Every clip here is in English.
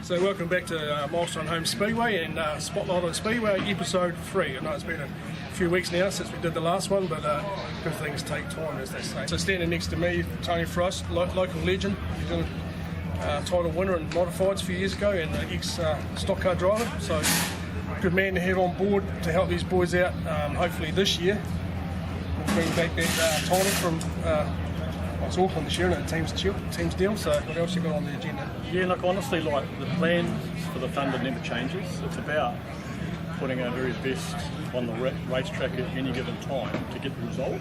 So welcome back to Milestone Home Speedway and Spotlight on Speedway, episode 3. I know it's been a few weeks now since we did the last one, but good things take time, as they say. So standing next to me, Tony Frost, local legend, New Zealand title winner in modifieds a few years ago, and ex-stock car driver. So good man to have on board to help these boys out. Hopefully this year we'll bring back that title from it's Auckland this year, and the team's deal. So what else you got on the agenda? Yeah, look, honestly, like the plan for the Thunder never changes. It's about putting our very best on the racetrack at any given time to get the result.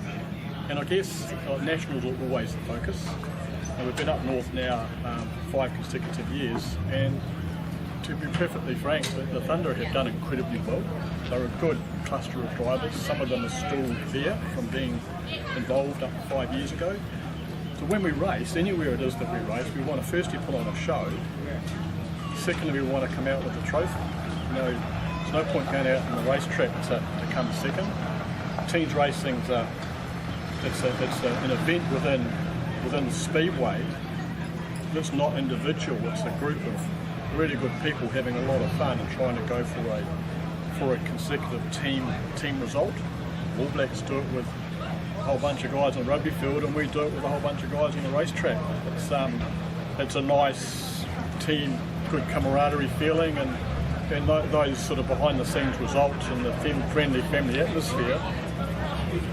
And I guess Nationals are always the focus. And we've been up north now 5 consecutive years, and to be perfectly frank, the Thunder have done incredibly well. They're a good cluster of drivers. Some of them are still there from being involved up to 5 years ago. So when we race, anywhere it is that we race, we want to firstly put on a show. Secondly, we want to come out with a trophy. You know, there's no point going out on the racetrack to come second. Teams racing's it's an event within Speedway that's not individual. It's a group of really good people having a lot of fun and trying to go for a consecutive team result. All Blacks do it with a whole bunch of guys on the rugby field, and we do it with a whole bunch of guys on the racetrack. It's a nice team, good camaraderie feeling, and those sort of behind the scenes results and the friendly family atmosphere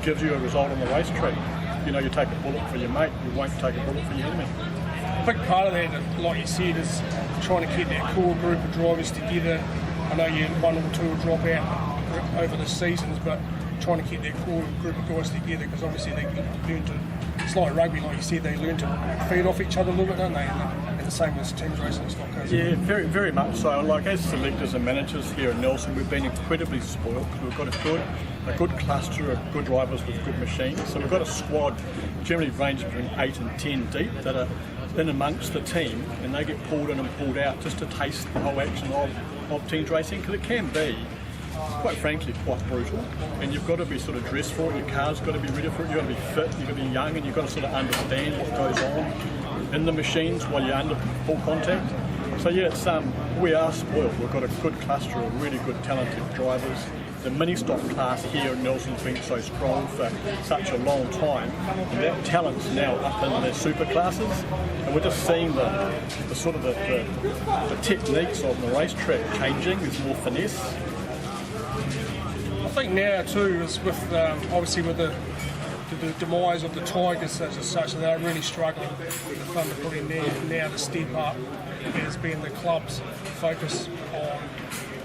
gives you a result on the racetrack. You know, you take a bullet for your mate, you won't take a bullet for your enemy. A big part of that, like you said, is trying to keep that core group of drivers together. I know one or two will drop out over the seasons, but trying to keep that core group of guys together, because obviously they learn to, it's like rugby, like you said, they learn to feed off each other a little bit, don't they? And the same as teams racing and stock cars. Yeah, very, very much so. Like, as selectors and managers here in Nelson, we've been incredibly spoiled. We've got a good cluster of good drivers with good machines. So we've got a squad generally ranging between 8 and 10 deep that are in amongst the team, and they get pulled in and pulled out just to taste the whole action of teams racing, because it can be, quite frankly, quite brutal, and you've got to be sort of dressed for it. Your car's got to be ready for it. You've got to be fit, you've got to be young, and you've got to sort of understand what goes on in the machines while you're under full contact. So yeah, we are spoiled. We've got a good cluster of really good talented drivers. The mini stock class here in Nelson's been so strong for such a long time, and that talent's now up in their super classes, and we're just seeing the techniques of the racetrack changing. There's more finesse. I think now too is with obviously with the demise of the Tigers as such, they're really struggling. The Thunder probably now to step up has been the club's focus on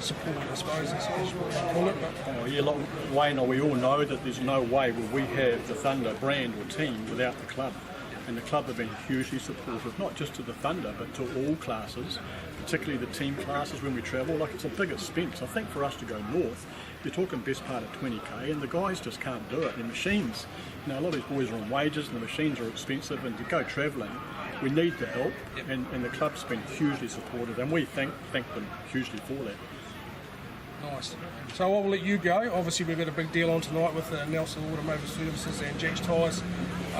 support, I suppose, is what you call it. Oh yeah, look, Wayne, we all know that there's no way will we have the Thunder brand or team without the club. And the club have been hugely supportive, not just to the Thunder, but to all classes, particularly the team classes when we travel. Like, it's a big expense. I think for us to go north, you're talking best part of 20k, and the guys just can't do it. The machines, you know, a lot of these boys are on wages, and the machines are expensive, and to go travelling, we need the help, and the club's been hugely supportive, and we thank them hugely for that. Nice. So I'll let you go. Obviously we've got a big deal on tonight with Nelson Automotive Services and Jack's Tyres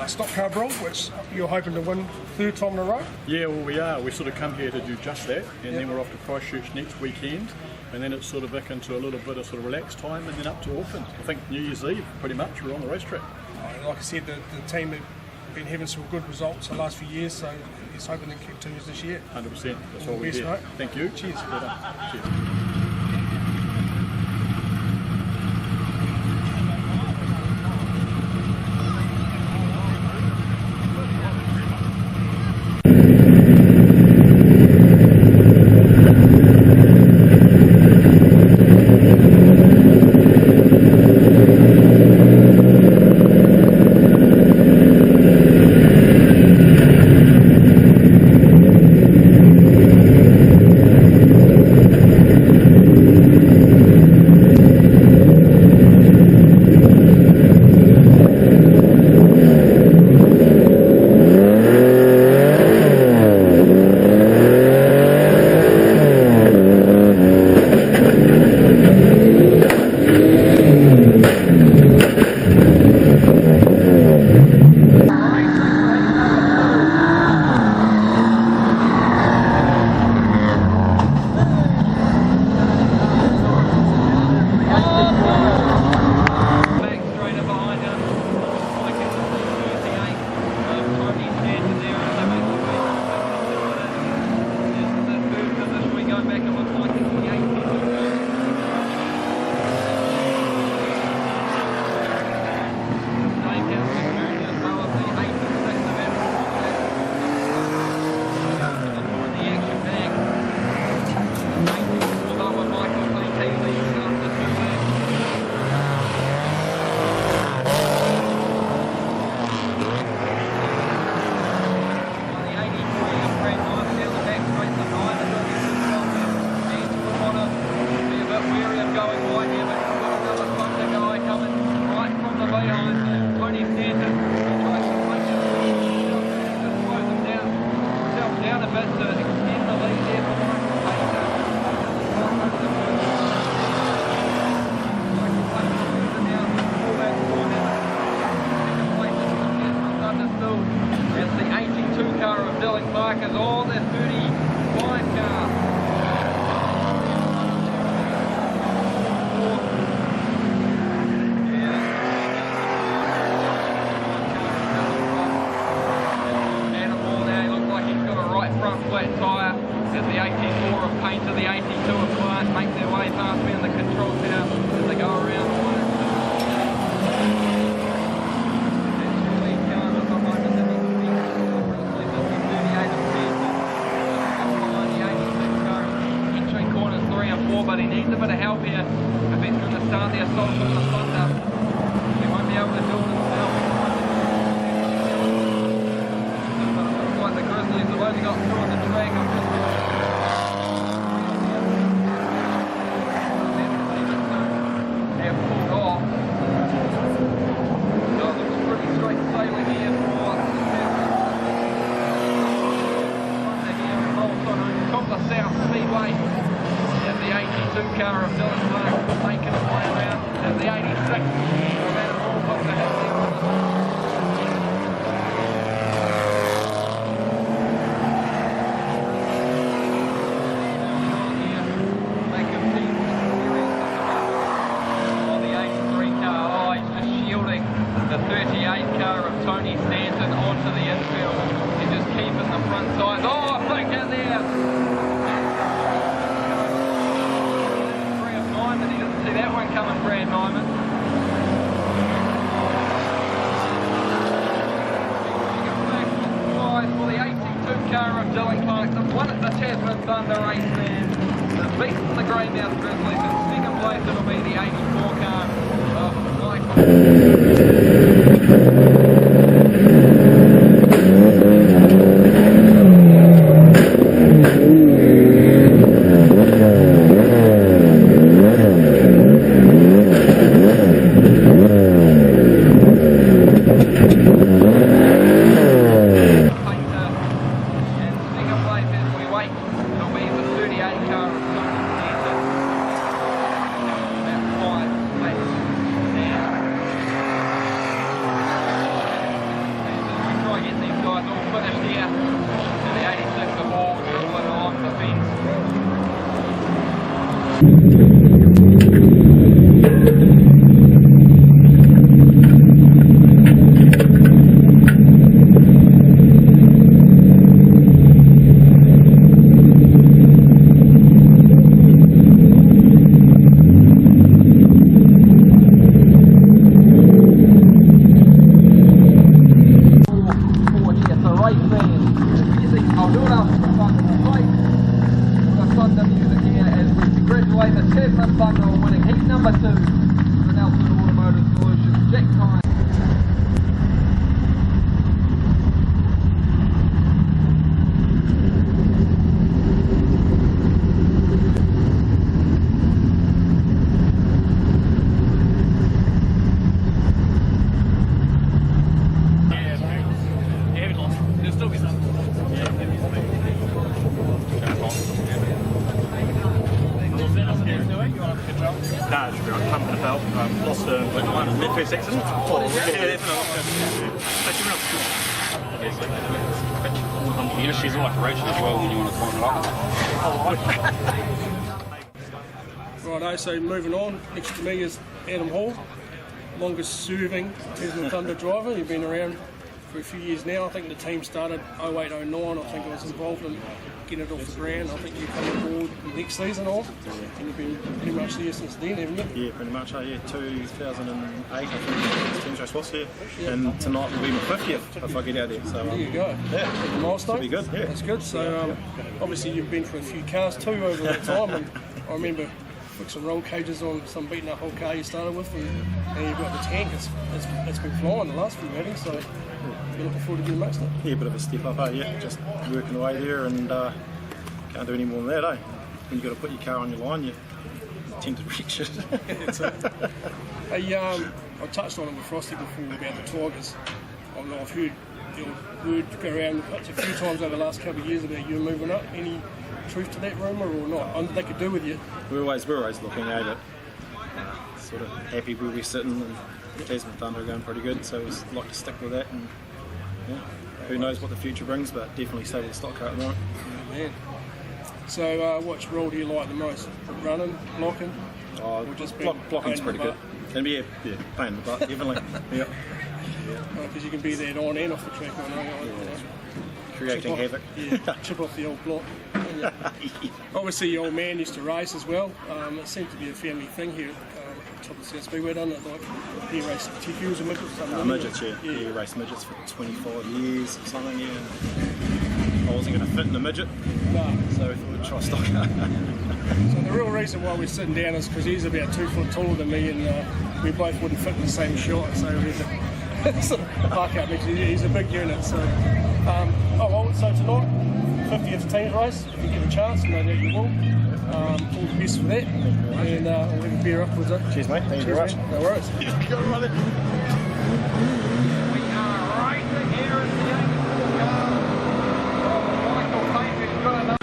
stock car brawl, which you're hoping to win 3rd time in a row. Yeah, well, we are. We sort of come here to do just that, and then we're off to Christchurch next weekend, and then it's sort of back into a little bit of sort of relaxed time, and then up to Auckland. I think New Year's Eve, pretty much, we're on the racetrack. Like I said, the team have been having some good results the last few years, so he's hoping that continues this year. 100%. That's all we do. Thank you. Cheers. Cheers. 84 have painted the 82 apart, make their way past me in the control tower as they go around. But he needs a bit of help here if he's going to start the assault on the Thunder. He won't be able to do it himself. Looks like the Grizzlies have only got through on the track. They've pulled off. So it looks pretty straight sailing here for the Thunder here in Bolton on top of the South Speedway. The 82 car of Dylan Clark making its way around, and the 86 of Adam Hall got the head there with it. Making team on the 83 car. Oh, he's just shielding the 38 car of Tony Stanton onto the infield. He's just keeping the front side. Oh, look in there! See that one coming, Brad Nyman. For the 82 car of Dylan Clark, the one at the Tasman Thunder race there. The beast of the Greymouth Grizzlies. In second place it'll be the 84 car of Michael. The Tasman Thunder are winning heat number 2 for Nelson Automotive Solutions. Jack Tyne. There'll still be some. No, it should be right. Pumping the belt. Lost the mid-first section. The industry's all like a roach as well when you want to climb it up. Righto, so moving on, next to me is Adam Hall, longest serving Tasman Thunder driver. You've been around for a few years now. I think the team started 08-09. I think I was involved in getting it off the ground. I think you come on board next season off, and you've been pretty much there since then, haven't you? Yeah, pretty much. 2008 I think team race was here, and tonight will be my 50th if I get out there. So there you go. Yeah, big milestone. Should be good. Yeah, that's good. So obviously you've been for a few cars too over that time, and I remember some roll cages on some beaten up old car you started with, and you've got the tank. It's been flying the last few meetings, so you're looking forward to getting amongst it. Yeah, a bit of a step up, yeah, just working away there, and can't do any more than that, eh? When you've got to put your car on your line, you tend to reach it. Hey, I touched on it with Frosty before about the Tigers. I've heard your word go around a few times over the last couple of years about you moving up. Any truth to that rumour or not? They could do with you. We're always looking at it. Sort of happy where we're sitting, and the Tasman Thunder are going pretty good, so we like to stick with that. And yeah, who knows what the future brings, but definitely stay with the stock car at the moment. Oh, man. So, which role do you like the most? Running, blocking? Or just blocking's pretty good. And yeah, playing the butt, definitely. Yeah. Because you can be that on and off the track, I know. Creating havoc. Yeah, chip off the old block. Obviously, your old man used to race as well. It seemed to be a family thing here. Top of South Speedway, doesn't it? Like, he raced TQs and midgets or something. Midgets, yeah. He raced midgets for 25 years or something, yeah. I wasn't going to fit in the midget, No. so we thought we'd try stocker. So the real reason why we're sitting down is because he's about 2 foot taller than me, and we both wouldn't fit in the same shot. So we had to sort of park out because he's a big unit. So, so tonight, 50th teams race. If you get a chance, no doubt you will. All the best for that, and we'll have a beer afterwards. Cheers, mate. Thank you very much. No worries. We are racing here at the 84 car of Michael Payne, who's got another.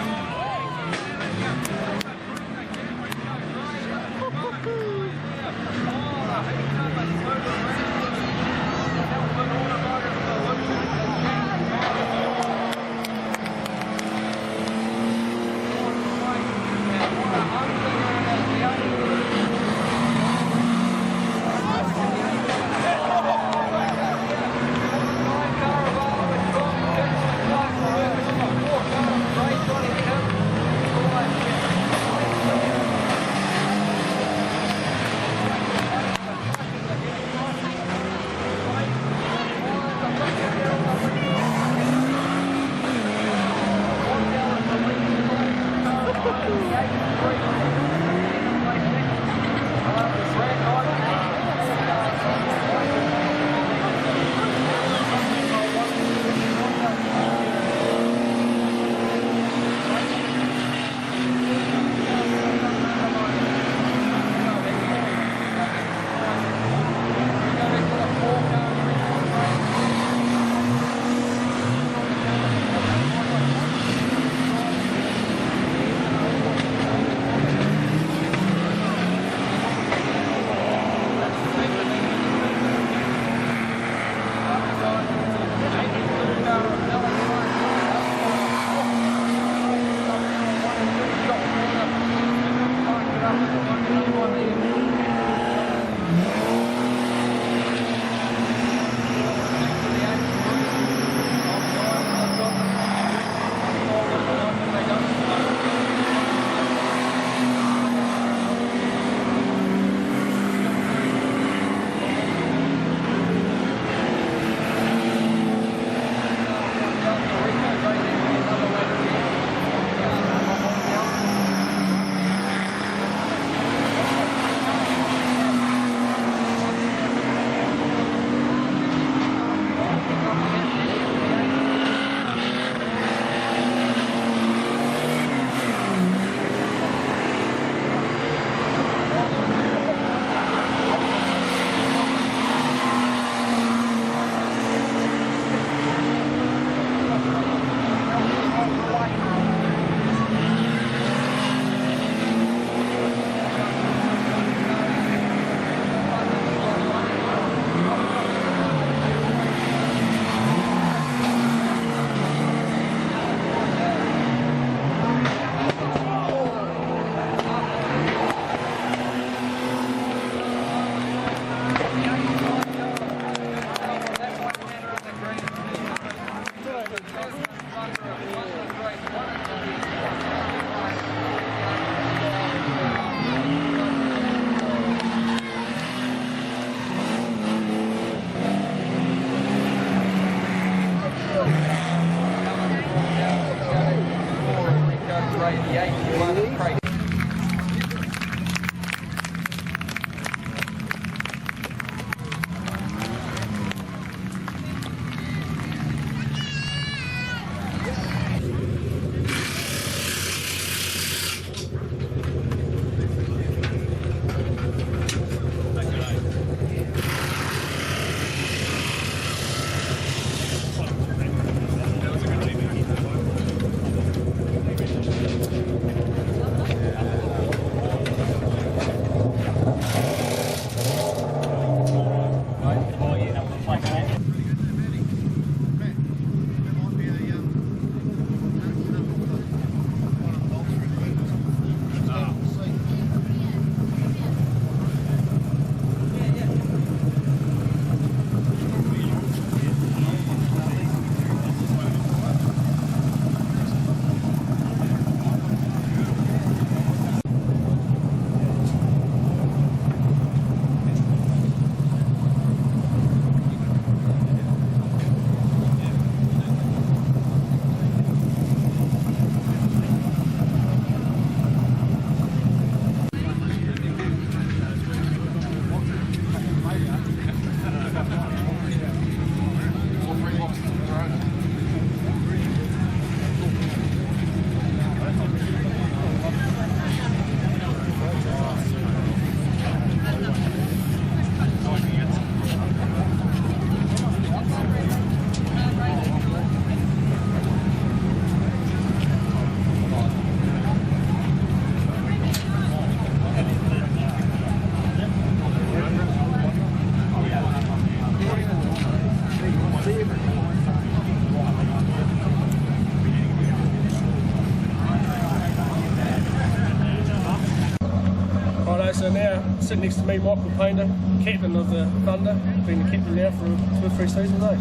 So now, sitting next to me, Michael Painter, captain of the Thunder, been the captain now for 2 or 3 seasons, eh?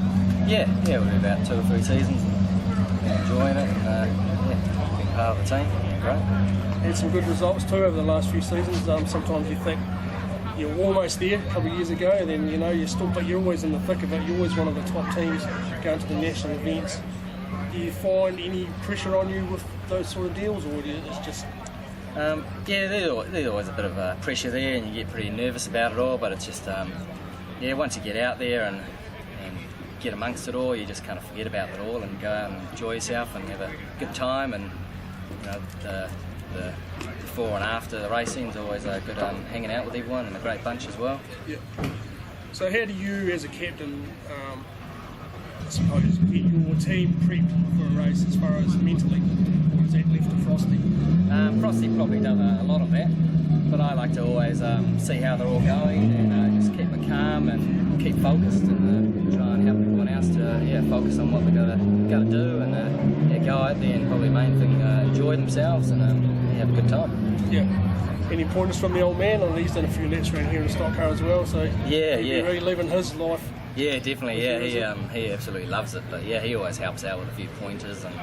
Yeah, we've been about 2 or 3 seasons and been enjoying it and being part of the team. Great. Had some good results too over the last few seasons. Sometimes you think you're almost there a couple of years ago, and then but you're always in the thick of it. You're always one of the top teams going to the national events. Do you find any pressure on you with those sort of deals, or it's just? There's always a bit of pressure there, and you get pretty nervous about it all. But it's just, once you get out there and get amongst it all, you just kind of forget about it all and go out and enjoy yourself and have a good time. And the before and after the racing is always a good hanging out with everyone and a great bunch as well. Yeah. So how do you, as a captain, I suppose, get your team prepped for a race as far as mentally? Or is that left to Frosty? Frosty probably does a lot of that, but I like to always see how they're all going and just keep it calm and keep focused and try and help everyone else to focus on what they're going to do and go out there and probably main thing enjoy themselves and have a good time. Yeah. Any pointers from the old man? I know he's done a few laps around here in the stock car as well, so yeah. reliving his life. Yeah, definitely. Yeah, he absolutely loves it. But yeah, he always helps out with a few pointers, and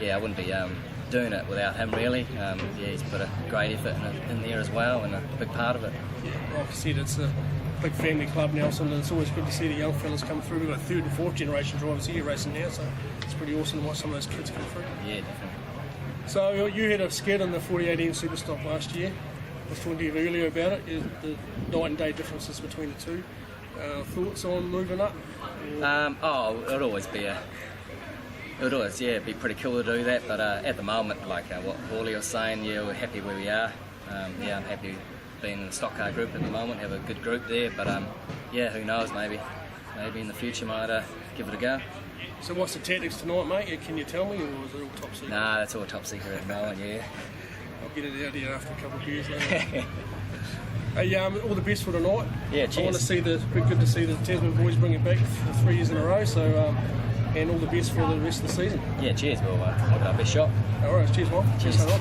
I wouldn't be doing it without him really. He's put a great effort in there as well, and a big part of it. Yeah, like I said, it's a big family club now, so it's always good to see the young fellas come through. We've got 3rd and 4th generation drivers here racing now, so it's pretty awesome to watch some of those kids come through. Yeah, definitely. So you had a skid in the 4018 Superstock last year. I was talking to you earlier about it, the night and day differences between the two. Thoughts on moving up? It'd always be be pretty cool to do that. But at the moment, like what Hawley was saying, we're happy where we are. I'm happy being in the stock car group at the moment. Have a good group there. But who knows? Maybe in the future might give it a go. So what's the tactics tonight, mate? Can you tell me, or is it all top secret? Nah, that's all top secret at the moment. Yeah. I'll get it out here after a couple of beers later. Hey, all the best for tonight. Yeah, cheers. I want to see good to see the Tasman boys bring it back for 3 years in a row. So, and all the best for the rest of the season. Yeah, cheers. We'll give it our best shot. All right, cheers, Mike. Cheers. Cheers.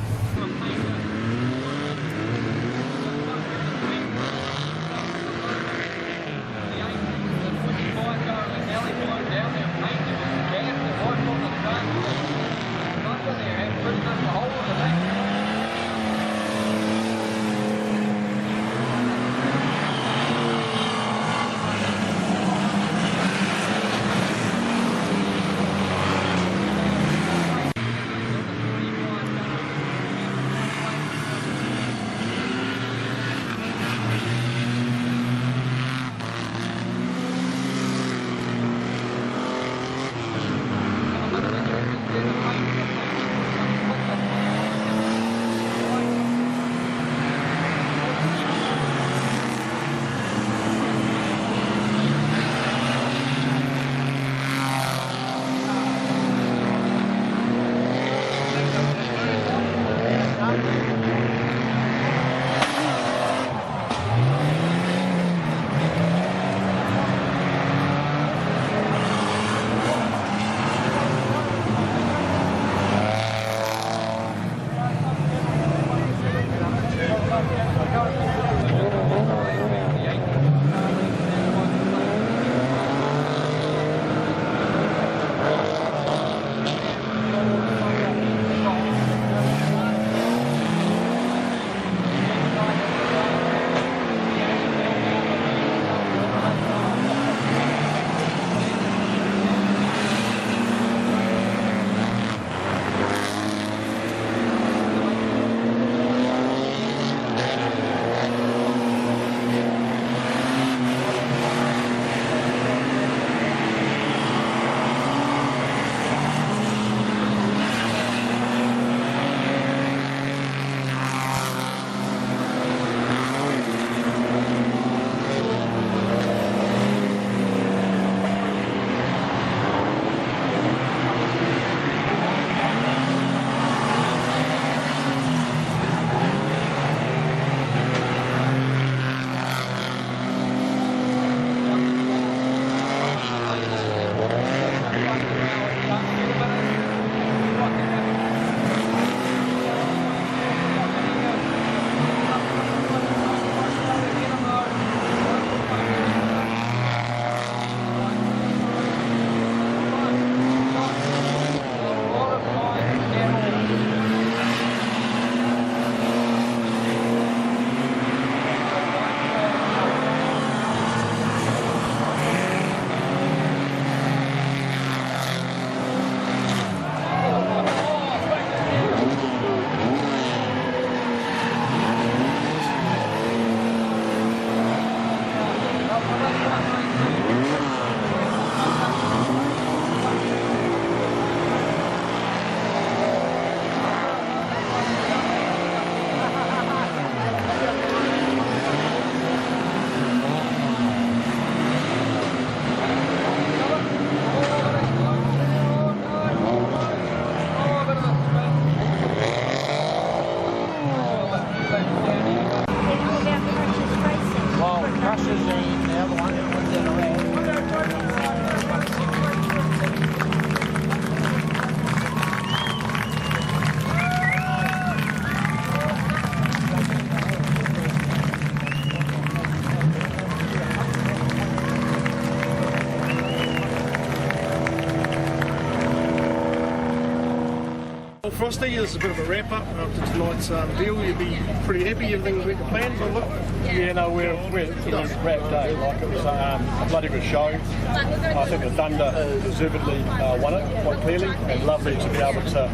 Frosty, this is a bit of a wrap up after tonight's deal. You'd be pretty happy, everything went to plan, so look. Yeah, no, we're it was a great day. Like it was a bloody good show. I think the Thunder deservedly won it quite clearly, and lovely to be able to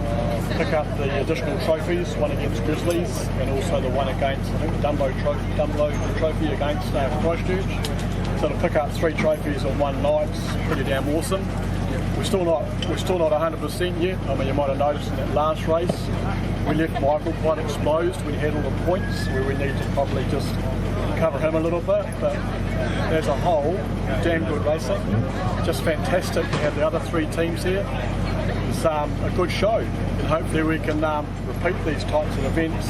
pick up the additional trophies, one against Grizzlies, and also the one against I think the Dumbo trophy against Christchurch. So to pick up 3 trophies on one night's pretty damn awesome. We're still not 100% yet. I mean, you might have noticed in that last race, we left Michael quite exposed. We had all the points where we need to probably just cover him a little bit. But as a whole, damn good racing. Just fantastic to have the other 3 teams here. It's a good show, and hopefully we can repeat these types of events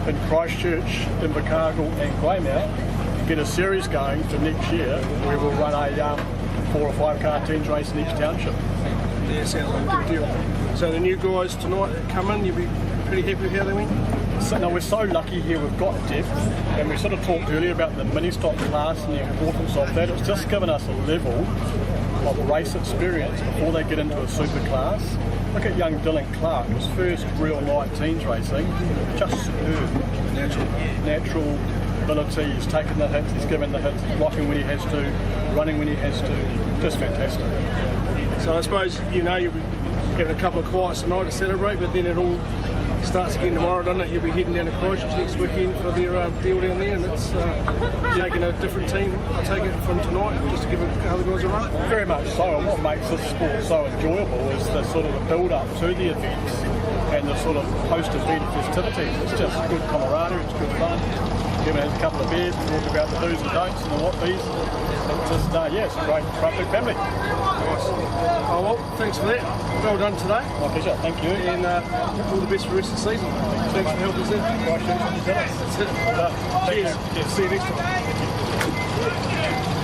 in Christchurch, Invercargill and Greymouth. Get a series going for next year where we'll run a 4 or 5 car teams race in each township. Yeah, sounds like a good deal. So the new guys tonight that come in, you'll be pretty happy with how they went? So, no, we're so lucky here we've got depth, and we sort of talked earlier about the mini stock class and the importance of that. It's just given us a level of race experience before they get into a super class. Look at young Dylan Clark, his first real night teams racing, just superb. Natural ability, he's taken the hits, he's given the hits, he's blocking when he has to, running when he has to, just fantastic. So I suppose, you know, you'll be having a couple of quiets tonight to celebrate, but then it all starts again tomorrow, doesn't it? You'll be heading down to Christchurch next weekend for their deal down there, and it's taking a different team, take it from tonight, just to give other guys a run. Very much so, and what makes this sport so enjoyable is the sort of the build-up to the events and the sort of post-event festivities. It's just good camaraderie, it's good fun. Everyone has a couple of beers, talk about the do's and don'ts and the what-bees. It's just, yeah, it's a great big family. Nice. Oh, well, thanks for that. Well done today. My pleasure, thank you. And all the best for the rest of the season. Thanks for helping us there. Christchurch and New Zealand. That's it. Cheers. See you next time.